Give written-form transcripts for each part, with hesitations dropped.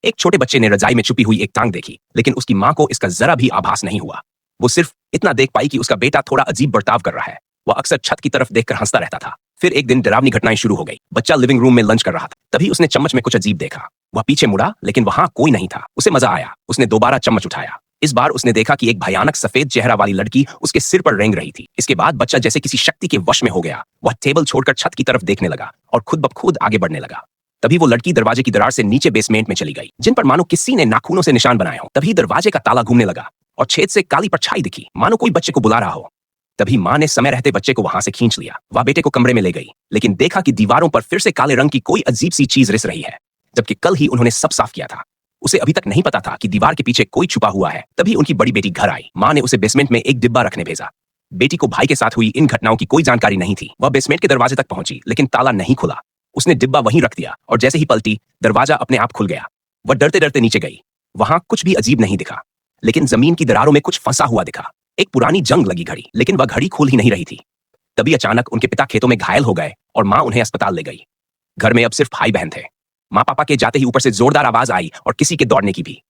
एक छोटे बच्चे ने रजाई में छुपी हुई एक टांग देखी, लेकिन उसकी माँ को इसका जरा भी आभास नहीं हुआ। वो सिर्फ इतना देख पाई कि उसका बेटा थोड़ा अजीब बर्ताव कर रहा है। वह अक्सर छत की तरफ देखकर हंसता रहता था। फिर एक दिन डरावनी घटनाएं शुरू हो गई। बच्चा लिविंग रूम में लंच कर रहा था, तभी उसने चम्मच में कुछ अजीब देखा। वह पीछे मुड़ा, लेकिन वहां कोई नहीं था। उसे मजा आया। उसने दोबारा चम्मच उठाया। इस बार उसने देखा कि एक भयानक सफेद चेहरा वाली लड़की उसके सिर पर रेंग रही थी। इसके बाद बच्चा जैसे किसी शक्ति के वश में हो गया। वह टेबल छोड़कर छत की तरफ देखने लगा और खुद ब खुद आगे बढ़ने लगा। तभी वो लड़की दरवाजे की दरार से नीचे बेसमेंट में चली गई, जिन पर मानो किसी ने नाखूनों से निशान बनाए हो। तभी दरवाजे का ताला घूमने लगा और छेद से काली परछाई दिखी, मानो कोई बच्चे को बुला रहा हो। तभी माँ ने समय रहते बच्चे को वहां से खींच लिया। वह बेटे को कमरे में ले गई, लेकिन देखा कि दीवारों पर फिर से काले रंग की कोई अजीब सी चीज रिस रही है, जबकि कल ही उन्होंने सब साफ किया था। उसे अभी तक नहीं पता था कि दीवार के पीछे कोई छुपा हुआ है। तभी उनकी बड़ी बेटी घर आई। माँ ने उसे बेसमेंट में एक डिब्बा रखने भेजा। बेटी को भाई के साथ हुई इन घटनाओं की कोई जानकारी नहीं थी। वह बेसमेंट के दरवाजे तक पहुंची, लेकिन ताला नहीं खुला। उसने डिब्बा वहीं रख दिया और जैसे ही पलटी, दरवाजा अपने आप खुल गया। वह डरते डरते नीचे गई। वहां कुछ भी अजीब नहीं दिखा, लेकिन जमीन की दरारों में कुछ फंसा हुआ दिखा। एक पुरानी जंग लगी घड़ी, लेकिन वह घड़ी खुल ही नहीं रही थी। तभी अचानक उनके पिता खेतों में घायल हो गए और माँ उन्हें अस्पताल ले गई। घर में अब सिर्फ भाई बहन थे। माँ पापा के जाते ही ऊपर से जोरदार आवाज आई और किसी के दौड़ने की भी।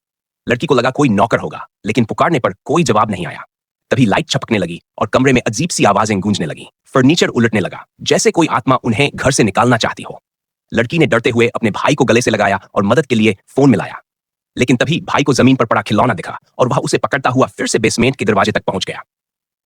लड़की को लगा कोई नौकर होगा, लेकिन पुकारने पर कोई जवाब नहीं आया। तभी लाइट छपकने लगी और कमरे में अजीब सी आवाजें गूंजने लगी। फर्नीचर उलटने लगा, जैसे कोई आत्मा उन्हें घर से निकालना चाहती हो। लड़की ने डरते हुए अपने भाई को गले से लगाया और मदद के लिए फोन मिलाया, लेकिन तभी भाई को जमीन पर पड़ा खिलौना दिखा और वह उसे पकड़ता हुआ फिर से बेसमेंट के दरवाजे तक पहुंच गया।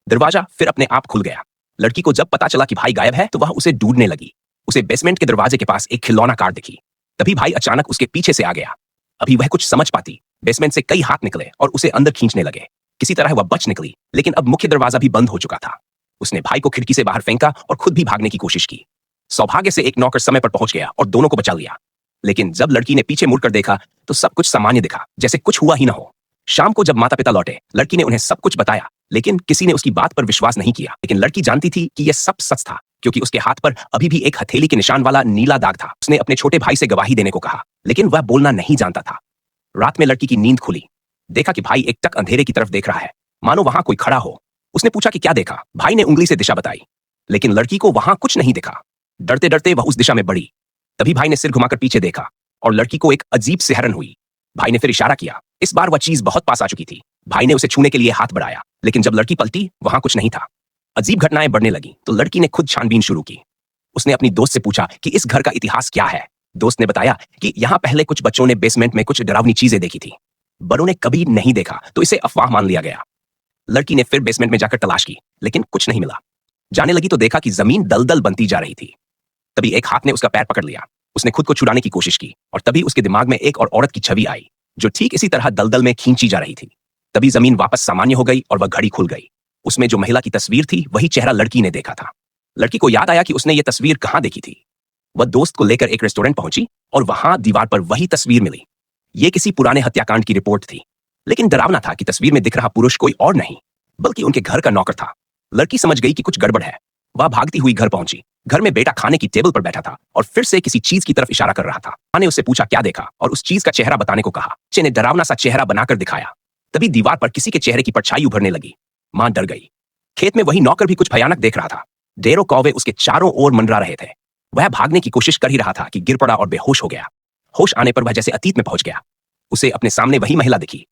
दरवाजा फिर अपने आप खुल गया। लड़की को जब पता चला कि भाई गायब है, तो वह उसे ढूंढने लगी। उसे बेसमेंट के दरवाजे के पास एक खिलौना कार दिखी। तभी भाई अचानक उसके पीछे से आ गया। अभी वह कुछ समझ पाती, बेसमेंट से कई हाथ निकले और उसे अंदर खींचने लगे। किसी तरह वह बच निकली, लेकिन अब मुख्य दरवाजा भी बंद हो चुका था। उसने भाई को खिड़की से बाहर फेंका और खुद भी भागने की कोशिश की। सौभाग्य से एक नौकर समय पर पहुंच गया और दोनों को बचा लिया। लेकिन जब लड़की ने पीछे मुड़कर देखा, तो सब कुछ सामान्य दिखा, जैसे कुछ हुआ ही न हो। शाम को जब माता पिता लौटे, लड़की ने उन्हें सब कुछ बताया, लेकिन किसी ने उसकी बात पर विश्वास नहीं किया। लेकिन लड़की जानती थी कि यह सब सच था, क्योंकि उसके हाथ पर अभी भी एक हथेली के निशान वाला नीला दाग था। उसने अपने छोटे भाई से गवाही देने को कहा, लेकिन वह बोलना नहीं जानता था। रात में लड़की की नींद खुली। देखा कि भाई एक टक अंधेरे की तरफ देख रहा है, मानो वहां कोई खड़ा हो। उसने पूछा कि क्या देखा। भाई ने उंगली से दिशा बताई, लेकिन लड़की को वहां कुछ नहीं दिखा। डरते डरते वह उस दिशा में बढ़ी। तभी भाई ने सिर घुमाकर पीछे देखा और लड़की को एक अजीब सिहरन हुई। भाई ने फिर इशारा किया। इस बार वह चीज बहुत पास आ चुकी थी। भाई ने उसे छूने के लिए हाथ बढ़ाया, लेकिन जब लड़की पलटी, वहां कुछ नहीं था। अजीब घटनाएं बढ़ने लगी तो लड़की ने खुद छानबीन शुरू की। उसने अपनी दोस्त से पूछा कि इस घर का इतिहास क्या है। दोस्त ने बताया कि यहाँ पहले कुछ बच्चों ने बेसमेंट में कुछ डरावनी चीजें देखी थी। बड़ों ने कभी नहीं देखा, तो इसे अफवाह मान लिया गया। लड़की ने फिर बेसमेंट में जाकर तलाश की, लेकिन कुछ नहीं मिला। जाने लगी तो देखा कि जमीन दलदल बनती जा रही थी। तभी एक हाथ ने उसका पैर पकड़ लिया। उसने खुद को छुड़ाने की कोशिश की और तभी उसके दिमाग में एक और औरत की छवि आई, जो ठीक इसी तरह दलदल में खींची जा रही थी। तभी जमीन वापस सामान्य हो गई और वह घड़ी खुल गई। उसमें जो महिला की तस्वीर थी, वही चेहरा लड़की ने देखा था। लड़की को याद आया कि उसने ये तस्वीर कहाँ देखी थी। वह दोस्त को लेकर एक रेस्टोरेंट पहुंची और वहां दीवार पर वही तस्वीर मिली। ये किसी पुराने हत्याकांड की रिपोर्ट थी, लेकिन डरावना था कि तस्वीर में दिख रहा पुरुष कोई और नहीं, बल्कि उनके घर का नौकर था। लड़की समझ गई कि कुछ गड़बड़ है। वह भागती हुई घर पहुंची। घर में बेटा खाने की टेबल पर बैठा था और फिर से किसी चीज की तरफ इशारा कर रहा था। मां ने उससे पूछा क्या देखा और उस चीज का चेहरा बताने को कहा। बच्चे ने डरावना सा चेहरा बनाकर दिखाया। तभी दीवार पर किसी के चेहरे की परछाई उभरने लगी। मां डर गई। खेत में वही नौकर भी कुछ भयानक देख रहा था। ढेरों कौवे उसके चारों ओर मंडरा रहे थे। वह भागने की कोशिश कर ही रहा था कि गिर पड़ा और बेहोश हो गया। होश आने पर वह जैसे अतीत में पहुंच गया। उसे अपने सामने वही महिला दिखी